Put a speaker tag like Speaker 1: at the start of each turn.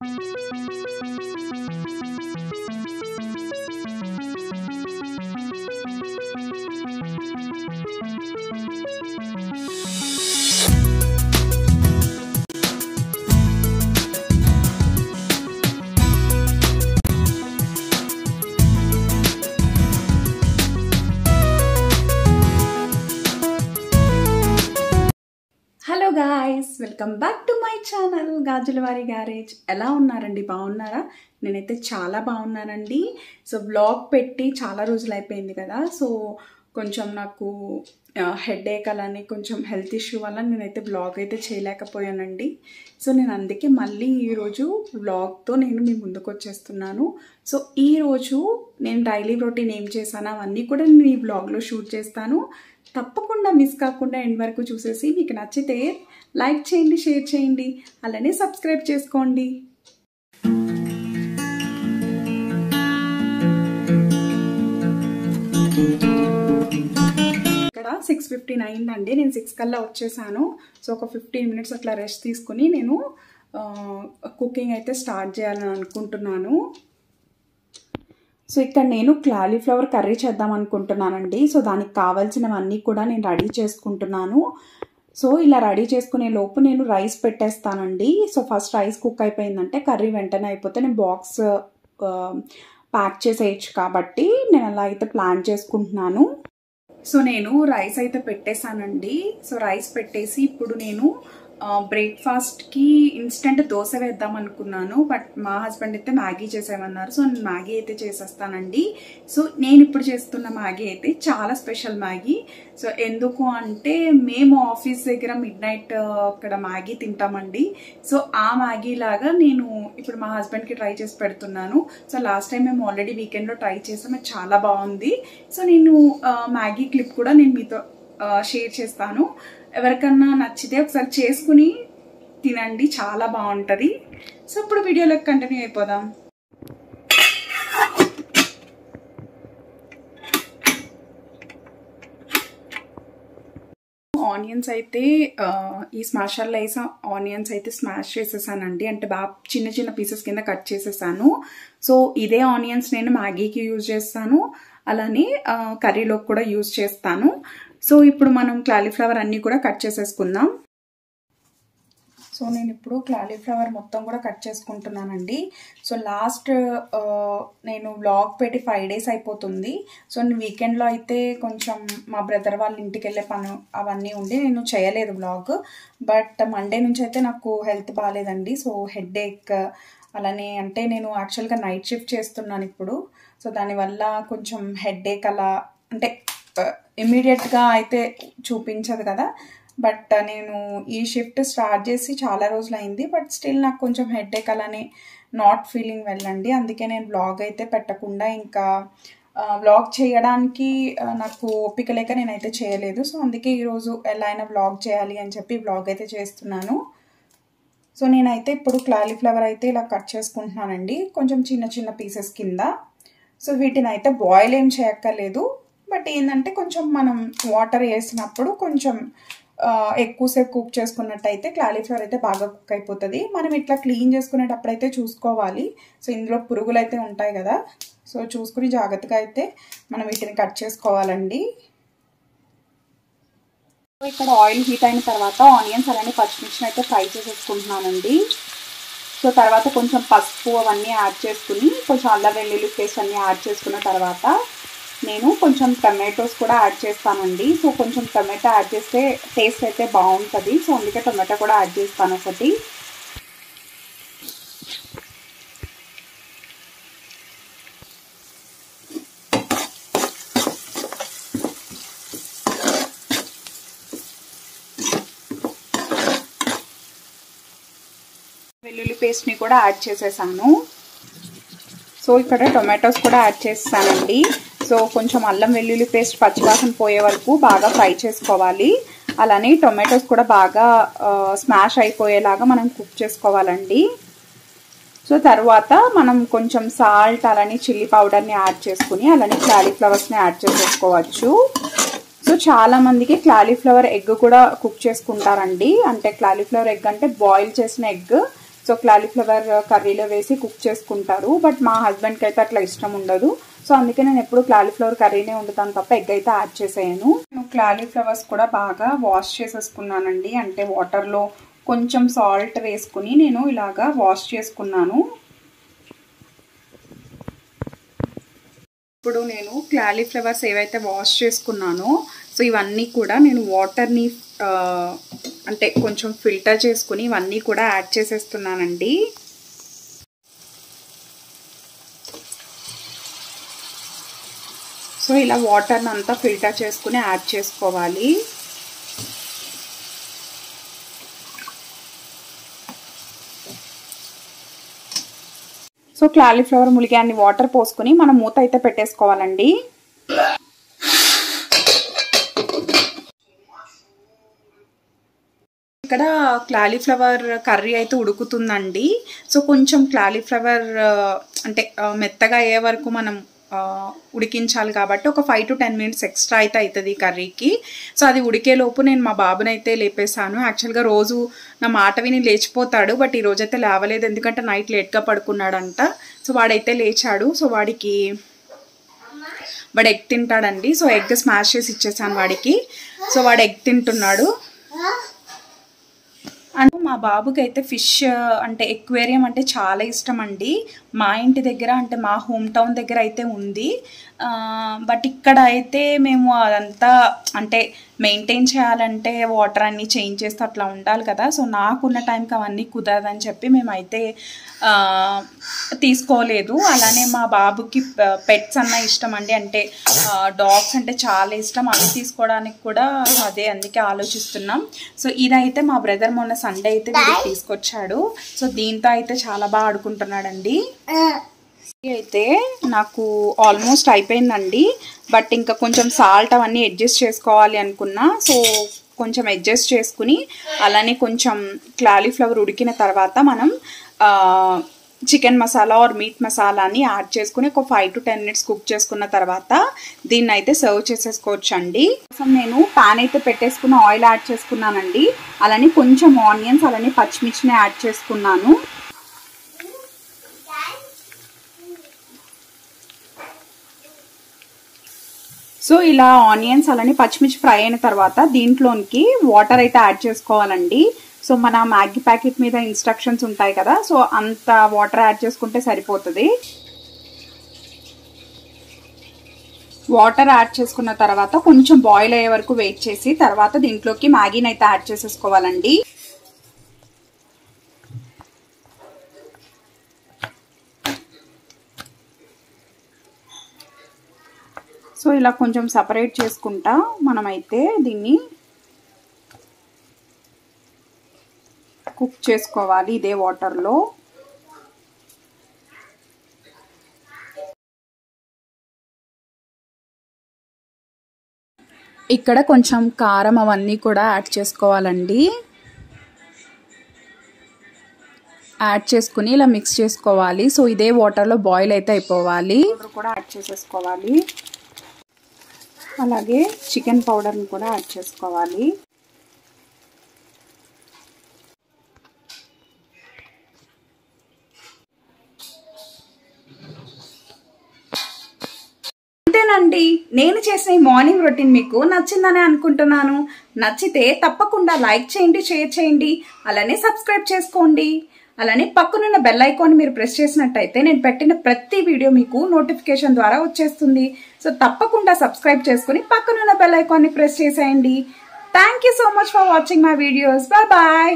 Speaker 1: Hello guys, welcome back to my channel Gajulavari garage. ఎలా ఉన్నారండి? బాగున్నారా? నేనైతే చాలా బాగున్నానండి. సో వ్లాగ్ పెట్టి చాలా రోజులు అయిపోయింది కదా, సో కొంచెం నాకు హెడేక్ అలానే కొంచెం హెల్త్ ఇష్యూ వల్ల నేనైతే వ్లాగ్ అయితే చేయలేకపోయానండి. సో నేను అందుకే మళ్ళీ ఈరోజు వ్లాగ్తో నేను మీ ముందుకు వచ్చేస్తున్నాను. సో ఈరోజు నేను డైలీ రొటీన్ ఏం చేశాను అవన్నీ కూడా నేను ఈ వ్లాగ్లో షూట్ చేస్తాను. తప్పకుండా మిస్ కాకుండా ఎండ్ వరకు చూసేసి మీకు నచ్చితే లైక్ చేయండి, షేర్ చేయండి, అలానే సబ్స్క్రైబ్ చేసుకోండి. ఇక్కడ 6:15 అయిందండి. నేను 6 కల్లా వచ్చేసాను. సో ఒక 15 మినిట్స్ అట్లా రెస్ట్ తీసుకుని నేను కుకింగ్ అయితే స్టార్ట్ చేయాలని అనుకుంటున్నాను. సో ఇక్కడ నేను క్యాలీఫ్లవర్ కర్రీ చేద్దాం అనుకుంటున్నానండి. సో దానికి కావాల్సినవన్నీ కూడా నేను రెడీ చేసుకుంటున్నాను. సో ఇలా రెడీ చేసుకునే లోపు నేను రైస్ పెట్టేస్తానండి. సో ఫస్ట్ రైస్ కుక్ అయిపోయిందంటే కర్రీ వెంటనే అయిపోతే నేను బాక్స్ ప్యాక్ చేసేయచ్చు కాబట్టి నేను అలా అయితే ప్లాన్ చేసుకుంటున్నాను. సో నేను రైస్ అయితే పెట్టేశానండి. సో రైస్ పెట్టేసి ఇప్పుడు నేను బ్రేక్ఫాస్ట్కి ఇన్స్టెంట్ దోశ వేద్దాం అనుకున్నాను. బట్ మా హస్బెండ్ అయితే మ్యాగీ చేసేమన్నారు. సో నేను మ్యాగీ అయితే చేసేస్తానండి. సో నేను ఇప్పుడు చేస్తున్న మ్యాగీ అయితే చాలా స్పెషల్ మ్యాగీ. సో ఎందుకు అంటే మేము ఆఫీస్ దగ్గర మిడ్నైట్ అక్కడ మ్యాగీ తింటామండి. సో ఆ మ్యాగీ లాగా నేను ఇప్పుడు మా హస్బెండ్కి ట్రై చేసి పెడుతున్నాను. సో లాస్ట్ టైం మేము ఆల్రెడీ వీకెండ్లో ట్రై చేసాం, అది చాలా బాగుంది. సో నేను మ్యాగీ క్లిప్ కూడా నేను మీతో షేర్ చేస్తాను. ఎవరికన్నా నచ్చితే ఒకసారి చేసుకుని తినండి, చాలా బాగుంటుంది. సో ఇప్పుడు వీడియోలోకి కంటిన్యూ అయిపోదాం. ఆనియన్స్ అయితే ఈ స్మాషర్లో వేసా ఆనియన్స్ అయితే స్మాష్ చేసేసానండి. అంటే బాగా చిన్న చిన్న పీసెస్ కింద కట్ చేసేసాను. సో ఇదే ఆనియన్స్ నేను మ్యాగీకి యూజ్ చేస్తాను, అలానే కర్రీలోకి కూడా యూజ్ చేస్తాను. సో ఇప్పుడు మనం క్యాలీఫ్లవర్ అన్నీ కూడా కట్ చేసేసుకుందాం. సో నేను ఇప్పుడు క్యాలీఫ్లవర్ మొత్తం కూడా కట్ చేసుకుంటున్నానండి. సో లాస్ట్ నేను వ్లాగ్ పెట్టి 5 days అయిపోతుంది. సో నేను వీకెండ్లో అయితే కొంచెం మా బ్రదర్ వాళ్ళ ఇంటికి వెళ్ళే పని అవన్నీ ఉండి నేను చేయలేదు వ్లాగ్. బట్ మండే నుంచి అయితే నాకు హెల్త్ బాగాలేదండి. సో హెడేక్ అలానే అంటే నేను యాక్చువల్గా నైట్ షిఫ్ట్ చేస్తున్నాను ఇప్పుడు. సో దానివల్ల కొంచెం హెడేక్ అలా అంటే ఇమ్మీడియట్గా అయితే చూపించదు కదా. బట్ నేను ఈ షిఫ్ట్ స్టార్ట్ చేసి చాలా రోజులు అయింది. బట్ స్టిల్ నాకు కొంచెం హెడేక్ అలానే నాట్ ఫీలింగ్ వెళ్ళండి. అందుకే నేను వ్లాగ్ అయితే పెట్టకుండా ఇంకా వ్లాగ్ చేయడానికి నాకు ఓపిక లేక నేనైతే చేయలేదు. సో అందుకే ఈరోజు ఎలా అయినా వ్లాగ్ చేయాలి అని చెప్పి వ్లాగ్ అయితే చేస్తున్నాను. సో నేనైతే ఇప్పుడు క్యాలీఫ్లవర్ అయితే ఇలా కట్ చేసుకుంటున్నానండి, కొంచెం చిన్న చిన్న పీసెస్ కింద. సో వీటిని అయితే బాయిల్ ఏం చేయక్కర్లేదు. బట్ ఏంటంటే కొంచెం మనం వాటర్ వేసినప్పుడు కొంచెం ఎక్కువసేపు కుక్ చేసుకున్నట్టయితే క్యాలీఫ్లవర్ అయితే బాగా కుక్ అయిపోతుంది. మనం ఇట్లా క్లీన్ చేసుకునేటప్పుడు అయితే చూసుకోవాలి. సో ఇందులో పురుగులు అయితే ఉంటాయి కదా, సో చూసుకుని జాగ్రత్తగా అయితే మనం వీటిని కట్ చేసుకోవాలండి. ఇక్కడ ఆయిల్ హీట్ అయిన తర్వాత ఆనియన్స్ అలానే పచ్చిమిర్చిని అయితే ఫ్రై చేసేసుకుంటున్నానండి. సో తర్వాత కొంచెం పసుపు అవన్నీ యాడ్ చేసుకుని కొంచెం అల్లం వెల్లుల్లి పేస్ట్ అన్నీ యాడ్ చేసుకున్న తర్వాత నేను కొంచెం టమాటోస్ కూడా యాడ్ చేస్తానండి. సో కొంచెం టమాటో యాడ్ చేస్తే టేస్ట్ అయితే బాగుంటుంది. సో అందుకే టమాటో కూడా యాడ్ చేస్తాను ఒకటి. వెల్లుల్లి పేస్ట్ని కూడా యాడ్ చేసేసాను. సో ఇక్కడ టొమాటోస్ కూడా యాడ్ చేస్తానండి. సో కొంచెం అల్లం వెల్లుల్లి పేస్ట్ పచ్చివాసన పోయే వరకు బాగా ఫ్రై చేసుకోవాలి. అలానే టొమాటోస్ కూడా బాగా స్మాష్ అయిపోయేలాగా మనం కుక్ చేసుకోవాలండి. సో తర్వాత మనం కొంచెం సాల్ట్ అలానే చిల్లీ పౌడర్ని యాడ్ చేసుకుని అలానే క్యాలీఫ్లవర్స్ని యాడ్ చేసేసుకోవచ్చు. సో చాలా మందికి క్యాలీఫ్లవర్ ఎగ్ కూడా కుక్ చేసుకుంటారండి. అంటే క్యాలీఫ్లవర్ ఎగ్ అంటే బాయిల్ చేసిన ఎగ్. సో క్లాలీఫ్లవర్ కర్రీలో వేసి కుక్ చేసుకుంటారు. బట్ మా హస్బెండ్కి అయితే అట్లా ఇష్టం ఉండదు. సో అందుకే నేను ఎప్పుడు క్లాలీఫ్లవర్ కర్రీనే వండుతాను తప్ప ఎగ్ అయితే యాడ్ చేసేయను. నేను క్లాలీఫ్లవర్స్ కూడా బాగా వాష్ చేసేసుకున్నానండి. అంటే వాటర్లో కొంచెం సాల్ట్ వేసుకుని నేను ఇలాగా వాష్ చేసుకున్నాను. ఇప్పుడు నేను క్లాలీఫ్లవర్స్ ఏవైతే వాష్ చేసుకున్నానో సో ఇవన్నీ కూడా నేను వాటర్ని అంటే కొంచెం ఫిల్టర్ చేసుకుని ఇవన్నీ కూడా యాడ్ చేసేస్తున్నానండి. సో ఇలా వాటర్ని అంతా ఫిల్టర్ చేసుకుని యాడ్ చేసుకోవాలి. సో క్లాలీఫ్లవర్ ములిగే అన్ని వాటర్ పోసుకుని మనం మూత అయితే పెట్టేసుకోవాలండి. ఇక్కడ క్లాలీఫ్లవర్ కర్రీ అయితే ఉడుకుతుందండి. సో కొంచెం క్లాలీఫ్లవర్ అంటే మెత్తగా అయ్యే వరకు మనం ఉడికించాలి కాబట్టి ఒక 5 to 10 minutes ఎక్స్ట్రా అయితే అవుతుంది కర్రీకి. సో అది ఉడికేలోపు నేను మా బాబుని అయితే లేపేశాను. యాక్చువల్గా రోజు నా మాట విని లేచిపోతాడు, బట్ ఈ రోజైతే లేవలేదు ఎందుకంటే నైట్ లేట్గా పడుకున్నాడంట. సో వాడైతే లేచాడు. సో వాడు ఎగ్ తింటాడండి. సో ఎగ్ స్మాష్ చేసి ఇచ్చేసాను వాడికి. సో వాడు ఎగ్ తింటున్నాడు. అండ్ మా బాబుకి అయితే ఫిష్ అంటే ఎక్వేరియం అంటే చాలా ఇష్టం అండి. మా ఇంటి దగ్గర అంటే మా హోమ్ టౌన్ దగ్గర అయితే ఉంది. బట్ ఇక్కడ అయితే మేము అదంతా అంటే మెయింటైన్ చేయాలంటే వాటర్ అన్నీ చేంజ్ చేస్తే అట్లా ఉండాలి కదా. సో నాకున్న టైంకి అవన్నీ కుదరదని చెప్పి మేమైతే తీసుకోలేదు. అలానే మా బాబుకి పెట్స్ అన్న ఇష్టం అండి. అంటే డాగ్స్ అంటే చాలా ఇష్టం. అవి తీసుకోవడానికి కూడా అందుకే ఆలోచిస్తున్నాం. సో ఇదైతే మా బ్రదర్ మొన్న సండే అయితే వీడికి తీసుకొచ్చాడు. సో దీంతో అయితే చాలా బాగా ఆడుకుంటున్నాడండి. అయితే నాకు ఆల్మోస్ట్ అయిపోయిందండి. బట్ ఇంకా కొంచెం సాల్ట్ అవన్నీ అడ్జస్ట్ చేసుకోవాలి అనుకున్నా. సో కొంచెం అడ్జస్ట్ చేసుకుని అలానే కొంచెం క్లాలీఫ్లవర్ ఉడికిన తర్వాత మనం చికెన్ మసాలా ఆర్ మీట్ మసాలాని యాడ్ చేసుకుని ఒక 5 to 10 minutes కుక్ చేసుకున్న తర్వాత దీన్ని అయితే సర్వ్ చేసేసుకోవచ్చు అండి. నేను పాన్ అయితే పెట్టేసుకున్న ఆయిల్ యాడ్ చేసుకున్నానండి. అలానే కొంచెం ఆనియన్స్ అలానే పచ్చిమిర్చిని యాడ్ చేసుకున్నాను. సో ఇలా ఆనియన్స్ అలానే పచ్చిమిర్చి ఫ్రై అయిన తర్వాత దీంట్లోనికి వాటర్ అయితే యాడ్ చేసుకోవాలండి. సో మన మ్యాగీ ప్యాకెట్ మీద ఇన్స్ట్రక్షన్స్ ఉంటాయి కదా. సో అంత వాటర్ యాడ్ చేసుకుంటే సరిపోతుంది. వాటర్ యాడ్ చేసుకున్న తర్వాత కొంచెం బాయిల్ అయ్యే వరకు వెయిట్ చేసి తర్వాత దీంట్లోకి మ్యాగీని అయితే యాడ్ చేసేసుకోవాలండి. సో ఇలా కొంచెం సపరేట్ చేసుకుంటా మనమైతే దీన్ని కుక్ చేసుకోవాలి ఇదే వాటర్లో. ఇక్కడ కొంచెం కారం అవన్నీ కూడా యాడ్ చేసుకోవాలండి. యాడ్ చేసుకుని ఇలా మిక్స్ చేసుకోవాలి. సో ఇదే వాటర్లో బాయిల్ అయితే అయిపోవాలి. కూడా యాడ్ చేసేసుకోవాలి. అలాగే చికెన్ పౌడర్ని కూడా యాడ్ చేసుకోవాలి. అంతేనండి, నేను చేసిన ఈ మార్నింగ్ రొటీన్ మీకు నచ్చిందని అనుకుంటున్నాను. నచ్చితే తప్పకుండా లైక్ చేయండి, షేర్ చేయండి, అలానే సబ్స్క్రైబ్ చేసుకోండి. అలానే పక్కనున్న బెల్ ఐకాన్ మీరు ప్రెస్ చేసినట్టయితే నేను పెట్టిన ప్రతి వీడియో మీకు నోటిఫికేషన్ ద్వారా వచ్చేస్తుంది. సో తప్పకుండా సబ్స్క్రైబ్ చేసుకుని పక్కనున్న బెల్ ఐకాన్ని ప్రెస్ చేసేయండి. Thank you so much for watching my videos. Bye bye.